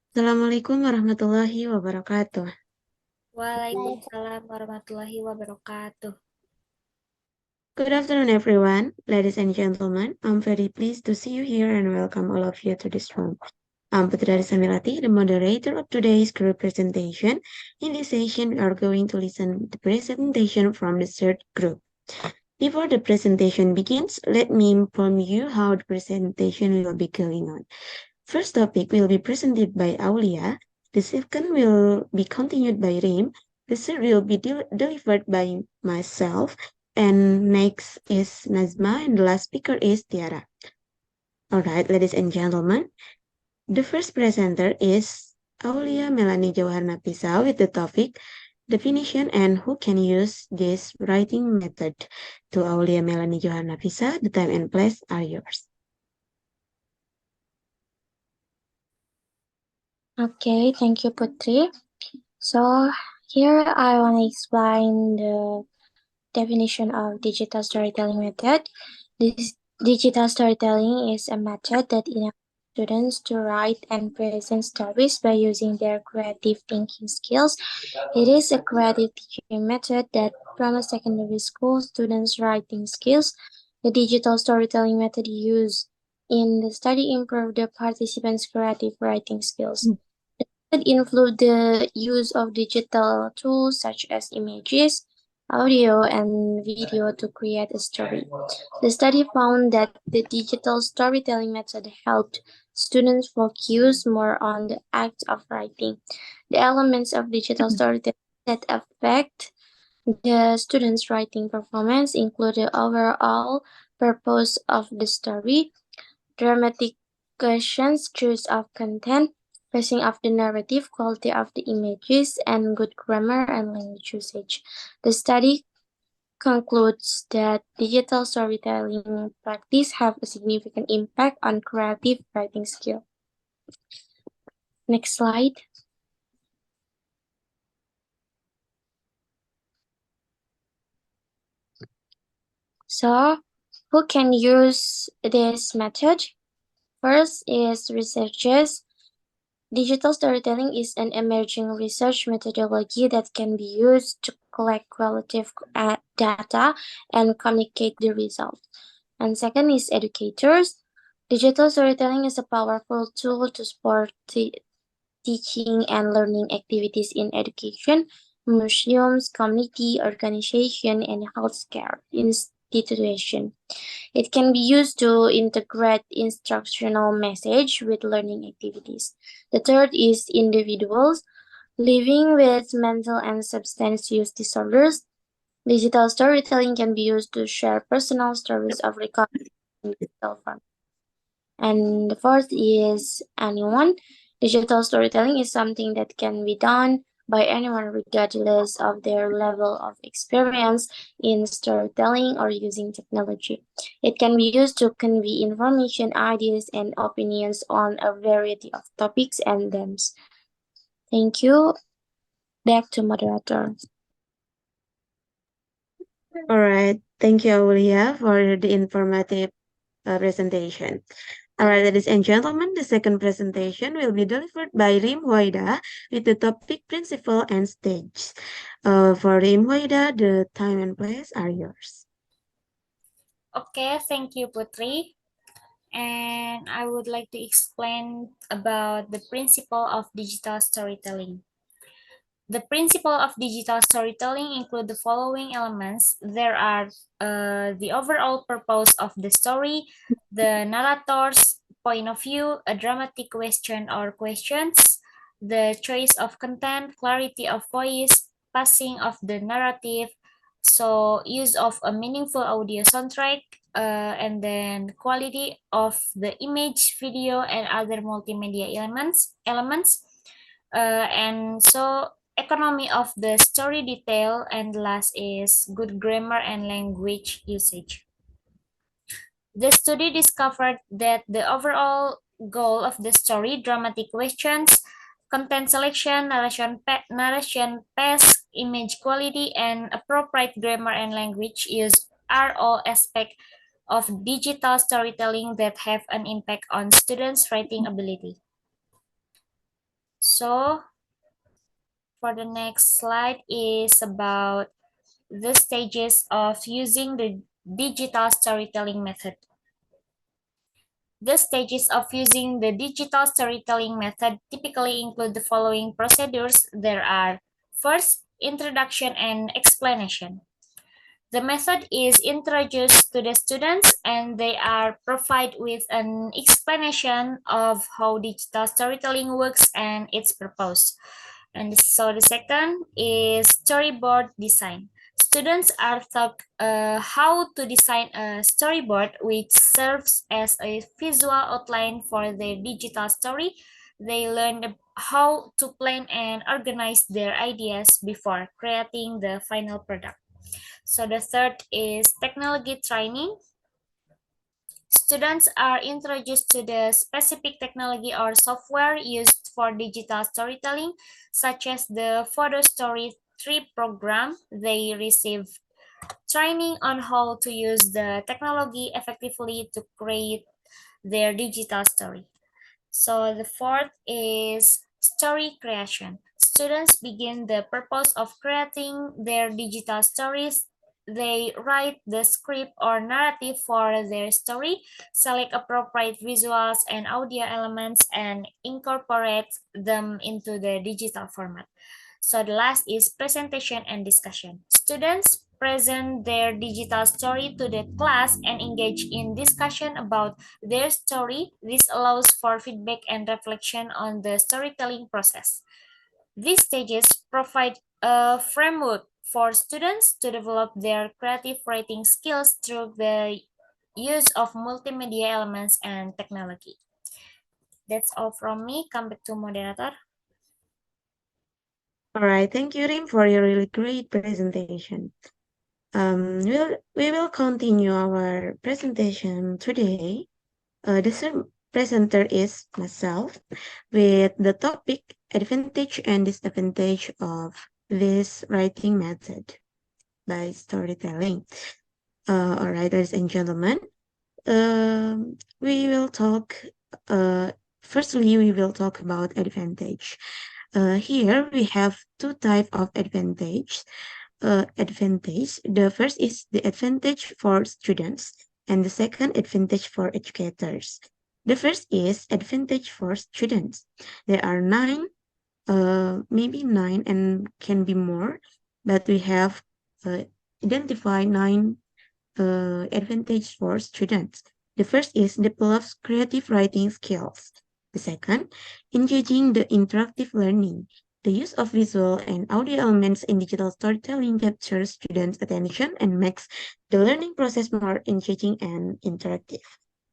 Assalamualaikum warahmatullahi wabarakatuh. Waalaikumsalam warahmatullahi wabarakatuh. Good afternoon, everyone. Ladies and gentlemen, I'm very pleased to see you here and welcome all of you to this room. I'm Putra Samilati, the moderator of today's group presentation. In this session, we are going to listen to the presentation from the third group. Before the presentation begins, let me inform you how the presentation will be going on. First topic will be presented by Aulia. The second will be continued by Rim. The third will be delivered by myself. And next is Nazma, and the last speaker is Tiara. All right, ladies and gentlemen, the first presenter is Aulia Melanie Joharna Pisa with the topic definition and who can use this writing method. To Aulia Melanie Joharna Pisa, the time and place are yours. Okay, thank you, Putri. So here I want to explain the definition of digital storytelling method. This digital storytelling is a method that enables students to write and present stories by using their creative thinking skills. It is a creative teaching method that promotes secondary school students' writing skills. The digital storytelling method used in the study improve the participants' creative writing skills. It include the use of digital tools such as images, audio, and video to create a story. The study found that the digital storytelling method helped students focus more on the act of writing. The elements of digital storytelling that affect the students' writing performance include the overall purpose of the story, dramatic questions, choice of content, pacing of the narrative, quality of the images, and good grammar and language usage. The study concludes that digital storytelling practice have a significant impact on creative writing skill. Next slide. So, who can use this method? First is researchers. Digital storytelling is an emerging research methodology that can be used to collect qualitative data and communicate the results. And second is educators. Digital storytelling is a powerful tool to support teaching and learning activities in education, museums, community organization, and healthcare institution. It can be used to integrate instructional message with learning activities. The third is individuals living with mental and substance use disorders. Digital storytelling can be used to share personal stories of recovery in digital form. And the fourth is anyone. Digital storytelling is something that can be done by anyone regardless of their level of experience in storytelling or using technology. It can be used to convey information, ideas, and opinions on a variety of topics and themes. Thank you. Back to moderator. All right, thank you, Aulia, for the informative presentation. All right, ladies and gentlemen, the second presentation will be delivered by Rim Waida with the topic principle and stage. For Rim Waida, the time and place are yours. Okay, thank you, Putri. And I would like to explain about the principle of digital storytelling. The principle of digital storytelling include the following elements. There are the overall purpose of the story, the narrator's point of view, a dramatic question or questions, the choice of content, clarity of voice, passing of the narrative, so use of a meaningful audio soundtrack, and then quality of the image, video, and other multimedia elements. And so economy of the story detail, and last is good grammar and language usage. The study discovered that the overall goal of the story, dramatic questions, content selection, narration pace, image quality, and appropriate grammar and language use are all aspects of digital storytelling that have an impact on students' writing ability. So for the next slide is about the stages of using the digital storytelling method. The stages of using the digital storytelling method typically include the following procedures. There are: first, introduction and explanation. The method is introduced to the students and they are provided with an explanation of how digital storytelling works and its purpose. And so the second is storyboard design. Students are taught how to design a storyboard which serves as a visual outline for their digital story. They learn how to plan and organize their ideas before creating the final product. So the third is technology training. Students are introduced to the specific technology or software used for digital storytelling, such as the Photo Story 3 program. They receive training on how to use the technology effectively to create their digital story. So the fourth is story creation. Students begin the purpose of creating their digital stories. They write the script or narrative for their story, select appropriate visuals and audio elements, and incorporate them into the digital format. So the last is presentation and discussion. Students present their digital story to the class and engage in discussion about their story. This allows for feedback and reflection on the storytelling process. These stages provide a framework for students to develop their creative writing skills through the use of multimedia elements and technology. That's all from me. Come back to moderator. All right, thank you, Rim, for your really great presentation. We will continue our presentation today. The presenter is myself with the topic advantage and disadvantage of this writing method by storytelling. All right, ladies and gentlemen, we will talk. Firstly, we will talk about advantage. Here we have two types of advantage. The first is the advantage for students, and the second advantage for educators. The first is advantage for students. There are maybe nine, and can be more, but we have identified nine advantage for students. The first is develops creative writing skills. The second, engaging the interactive learning. The use of visual and audio elements in digital storytelling captures students' attention and makes the learning process more engaging and interactive.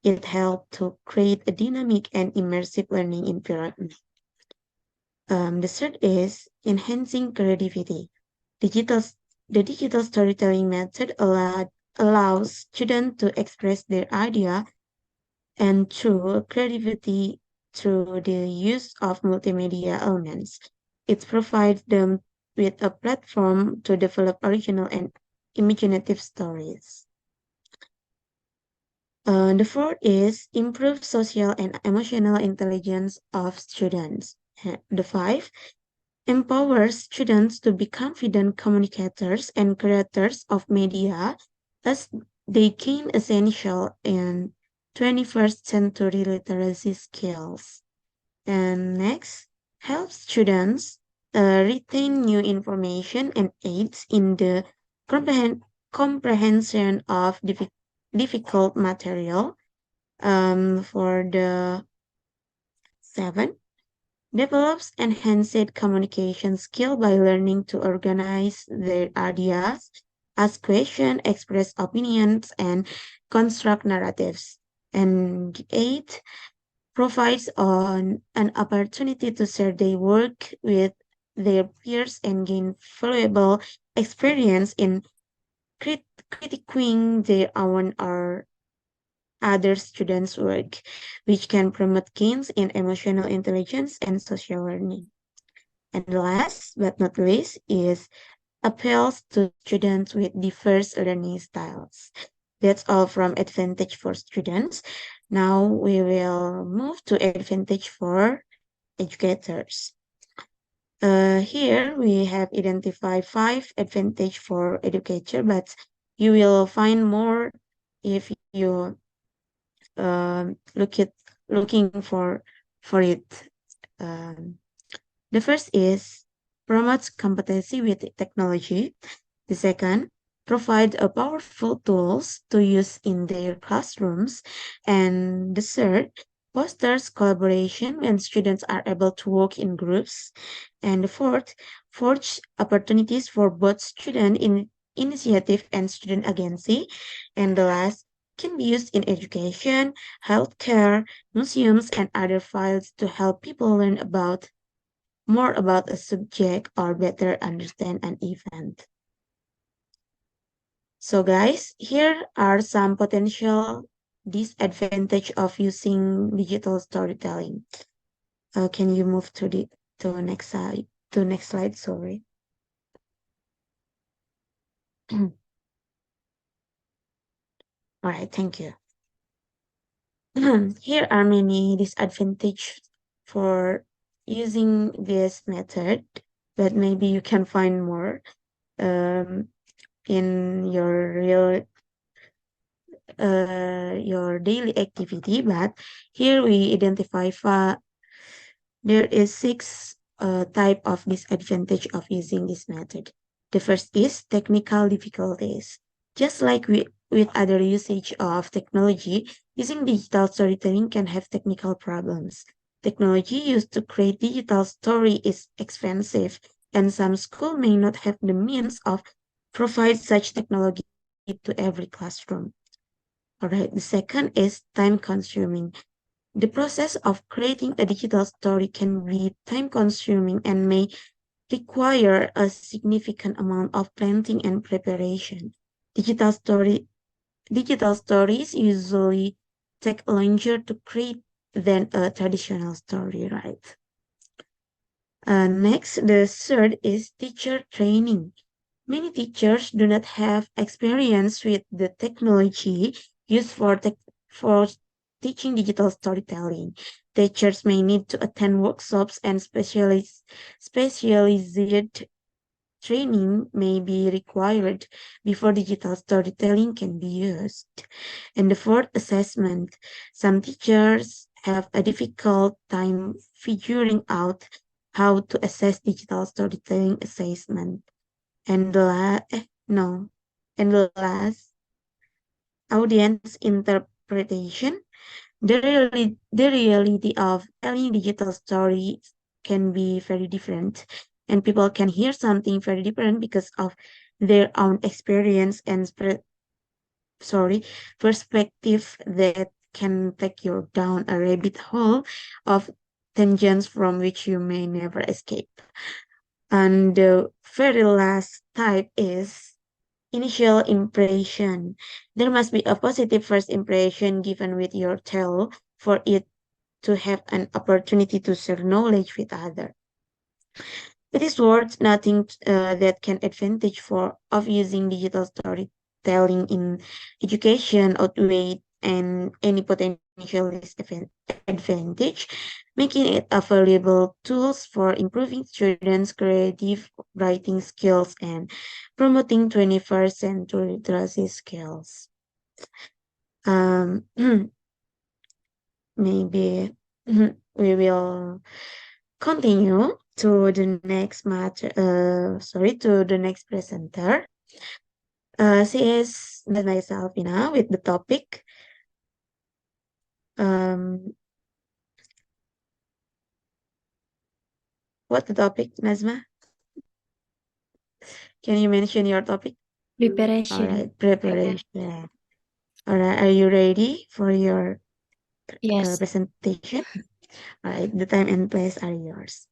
It helps to create a dynamic and immersive learning environment. The third is enhancing creativity. The digital storytelling method allows students to express their idea and through creativity through the use of multimedia elements. It provides them with a platform to develop original and imaginative stories. The fourth is improve social and emotional intelligence of students. The five, empowers students to be confident communicators and creators of media as they gain essential and 21st century literacy skills. And next, helps students retain new information and aids in the comprehension of difficult material. For the 7, develops enhanced communication skill by learning to organize their ideas, ask questions, express opinions, and construct narratives. And 8, provides an opportunity to share their work with their peers and gain valuable experience in critiquing their own or other students' work, which can promote gains in emotional intelligence and social learning. And last but not least is appeals to students with diverse learning styles. That's all from advantage for students. Now we will move to advantage for educators. Here we have identified 5 advantages for educator, but you will find more if you looking for it. The first is promotes competency with technology. The second, provide a powerful tools to use in their classrooms. And the third, fosters collaboration when students are able to work in groups. And the fourth, forge opportunities for both student initiative and student agency. And the last, can be used in education, healthcare, museums, and other fields to help people learn about more about a subject or better understand an event. So guys, here are some potential disadvantage of using digital storytelling. Can you move to the next slide? To next slide, sorry. All right, thank you. Here are many disadvantages for using this method, but maybe you can find more in your daily activity. But here we identify there is 6 type of disadvantage of using this method. The first is technical difficulties. Just like with other usage of technology, using digital storytelling can have technical problems. Technology used to create digital story is expensive, and some school may not have the means of provide such technology to every classroom. All right, the second is time consuming. The process of creating a digital story can be time consuming and may require a significant amount of planning and preparation. Digital stories usually take longer to create than a traditional story, right? Next, the third is teacher training. Many teachers do not have experience with the technology used for teaching digital storytelling. Teachers may need to attend workshops and specialized training may be required before digital storytelling can be used. And the fourth, assessment. Some teachers have a difficult time figuring out how to assess digital storytelling assessment. And the last, audience interpretation. The reality of telling digital stories can be very different, and people can hear something very different because of their own experience and perspective that can take you down a rabbit hole of tangents from which you may never escape. And the very last type is initial impression. There must be a positive first impression given with your tale for it to have an opportunity to share knowledge with others. It is worth noting that can advantage of using digital storytelling in education outweigh and any potential disadvantage, making it a valuable tools for improving students' creative writing skills and promoting 21st century literacy skills. Maybe we will continue to the next to the next presenter. She is myself, with the topic. What the topic, Nazma? Can you mention your topic? Preparation. All right, preparation. All right, are you ready for your Yes. presentation? All right, the time and place are yours.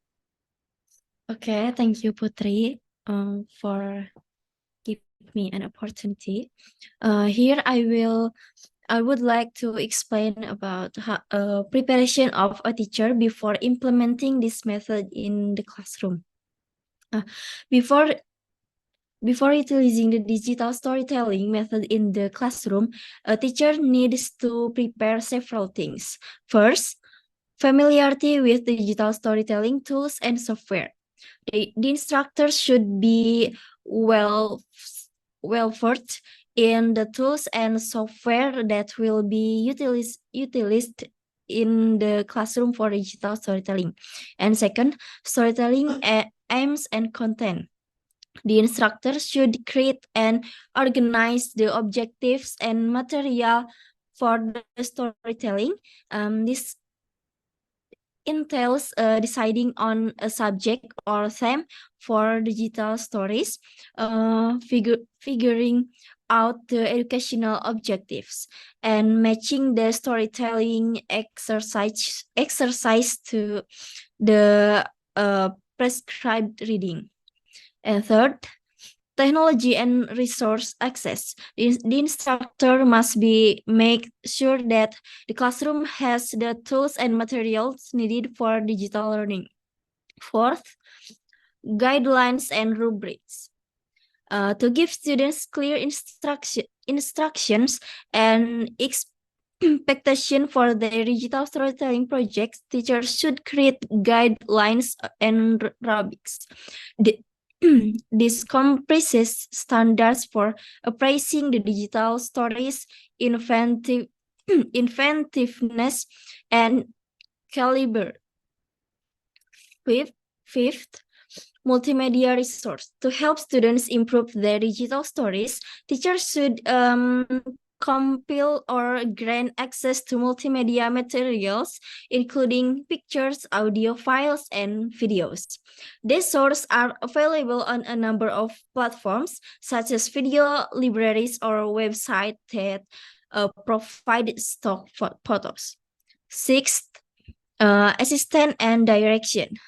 Okay, thank you, Putri, for giving me an opportunity. Here I would like to explain about preparation of a teacher before implementing this method in the classroom. Before utilizing the digital storytelling method in the classroom, a teacher needs to prepare several things. First, familiarity with digital storytelling tools and software. The instructors should be well versed in the tools and software that will be utilized in the classroom for digital storytelling. And second, storytelling aims and content. The instructor should create and organize the objectives and material for the storytelling. This entails deciding on a subject or theme for digital stories, figuring out the educational objectives, and matching the storytelling exercise to the prescribed reading. And third, technology and resource access. The instructor must make sure that the classroom has the tools and materials needed for digital learning. Fourth, guidelines and rubrics. To give students clear instructions and expectation for their digital storytelling projects, teachers should create guidelines and rubrics. This comprises standards for appraising the digital stories' inventiveness and caliber. Fifth, multimedia resource. To help students improve their digital stories, teachers should compile or grant access to multimedia materials, including pictures, audio files, and videos. These sources are available on a number of platforms, such as video libraries or websites that provide stock photos. Sixth, assistance and direction.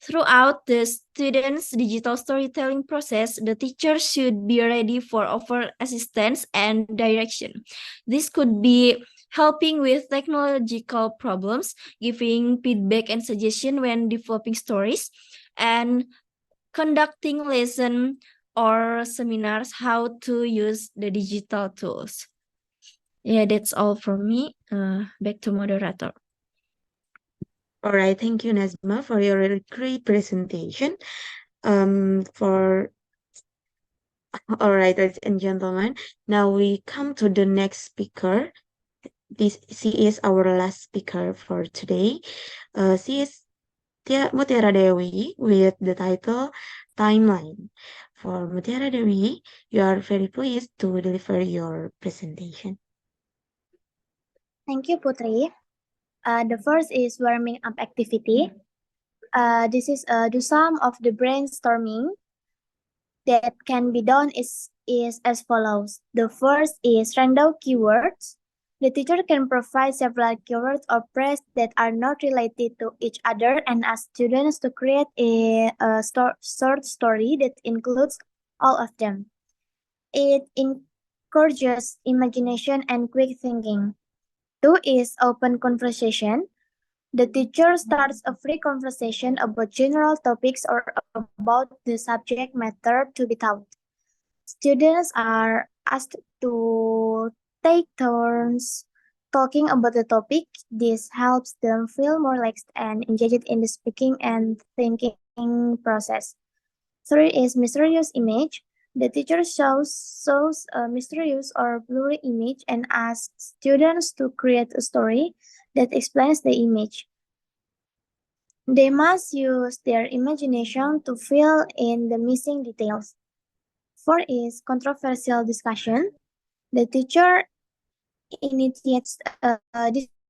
Throughout the students' digital storytelling process, the teacher should be ready for offer assistance and direction. This could be helping with technological problems, giving feedback and suggestion when developing stories, and conducting lessons or seminars how to use the digital tools. Yeah, that's all from me. Back to moderator. All right, thank you, Nazma, for your really great presentation. All right, ladies and gentlemen, now we come to the next speaker. She is our last speaker for today. She is Mutiara Dewi with the title Timeline. For Mutiara Dewi, you are very pleased to deliver your presentation. Thank you, Putri. The first is warming up activity. This is the sum of the brainstorming that can be done is as follows. The first is random keywords. The teacher can provide several keywords or phrases that are not related to each other and ask students to create a short story that includes all of them. It encourages imagination and quick thinking. 2 is open conversation. The teacher starts a free conversation about general topics or about the subject matter to be taught. Students are asked to take turns talking about the topic. This helps them feel more relaxed and engaged in the speaking and thinking process. 3 is mysterious image. The teacher shows a mysterious or blurry image and asks students to create a story that explains the image. They must use their imagination to fill in the missing details. 4 is controversial discussion. The teacher initiates a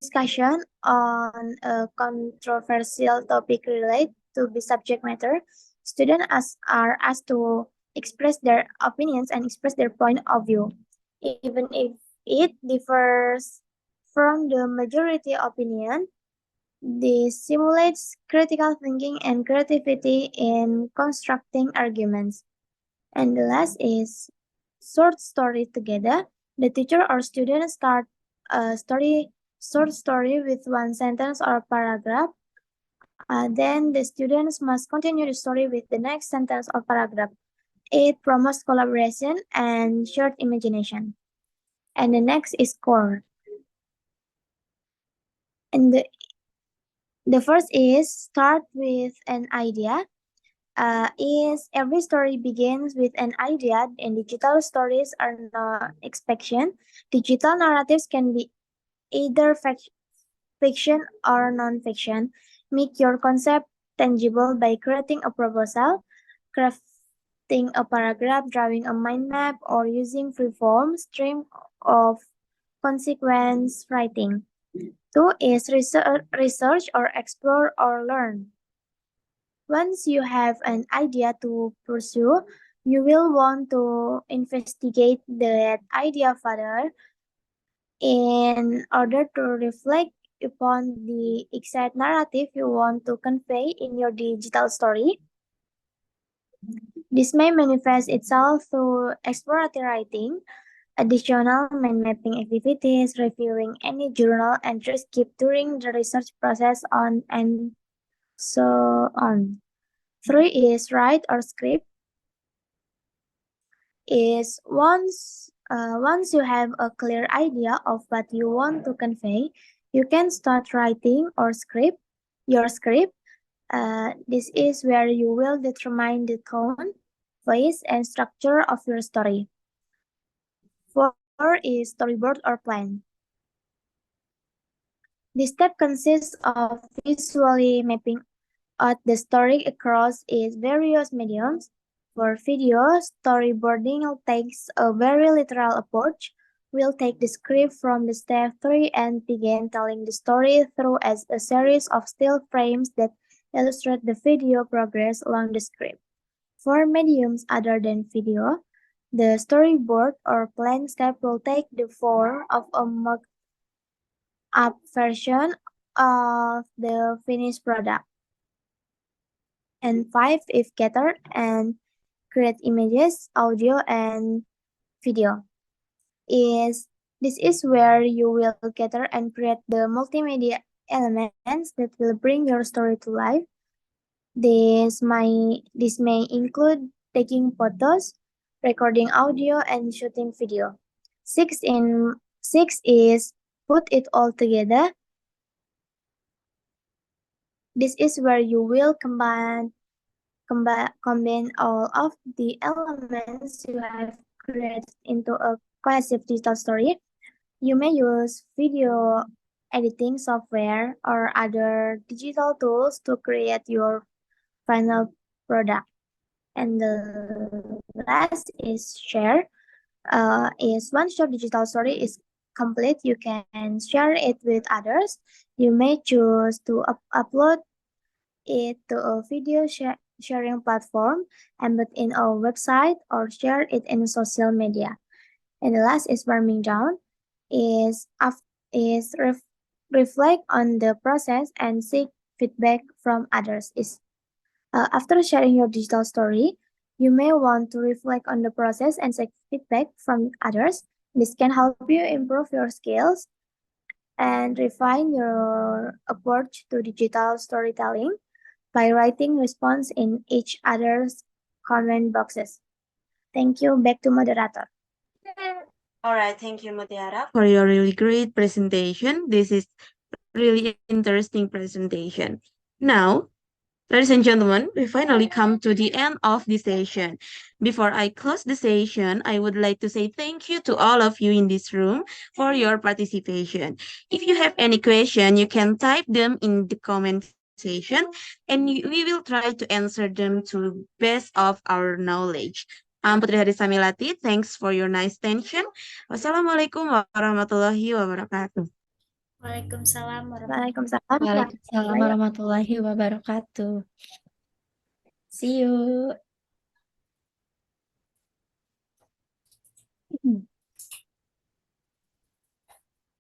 discussion on a controversial topic related to the subject matter. Students are asked to express their opinions and express their point of view, even if it differs from the majority opinion. This simulates critical thinking and creativity in constructing arguments. And the last is short story together. The teacher or student start a short story with one sentence or paragraph. Then the students must continue the story with the next sentence or paragraph. It promotes collaboration and shared imagination. And the next is core. And the first is start with an idea. is every story begins with an idea, and digital stories are no exception. Digital narratives can be either fiction or non-fiction. Make your concept tangible by creating a proposal, crafting a paragraph, drawing a mind map, or using freeform stream of consequence writing. 2 is research or explore or learn. Once you have an idea to pursue, you will want to investigate that idea further in order to reflect upon the exact narrative you want to convey in your digital story. This may manifest itself through exploratory writing, additional mind mapping activities, reviewing any journal entries kept during the research process on and so on. 3 is write or script. Is once you have a clear idea of what you want to convey, you can start writing or script your script. This is where you will determine the tone, voice, and structure of your story. 4 is storyboard or plan. This step consists of visually mapping out the story across its various mediums. For video, storyboarding takes a very literal approach. We'll take the script from the step 3 and begin telling the story through as a series of still frames that illustrate the video progress along the script. For mediums other than video, the storyboard or plan step will take the form of a mock-up version of the finished product. And 5 is gather and create images, audio, and video. This is where you will gather and create the multimedia elements that will bring your story to life. This may include taking photos, recording audio, and shooting video. 6 is put it all together. This is where you will combine all of the elements you have created into a cohesive digital story. You may use video editing software or other digital tools to create your final product. And the last is share. Is once your digital story is complete, you can share it with others. You may choose to upload it to a video sharing platform, embed in a website, or share it in social media. And the last is warming down. Reflect on the process and seek feedback from others. After sharing your digital story, you may want to reflect on the process and seek feedback from others. This can help you improve your skills and refine your approach to digital storytelling by writing response in each other's comment boxes. Thank you. Back to moderator. All right, thank you, Mutiara, for your really great presentation. This is really interesting presentation. Now, ladies and gentlemen, we finally come to the end of the session. Before I close the session, I would like to say thank you to all of you in this room for your participation. If you have any question, you can type them in the comment section, and we will try to answer them to best of our knowledge. Putri Hadi Samilati, thanks for your nice attention. Wassalamualaikum warahmatullahi wabarakatuh. Waalaikumsalam Waalaikumsalam. Waalaikumsalam warahmatullahi wabarakatuh. See you.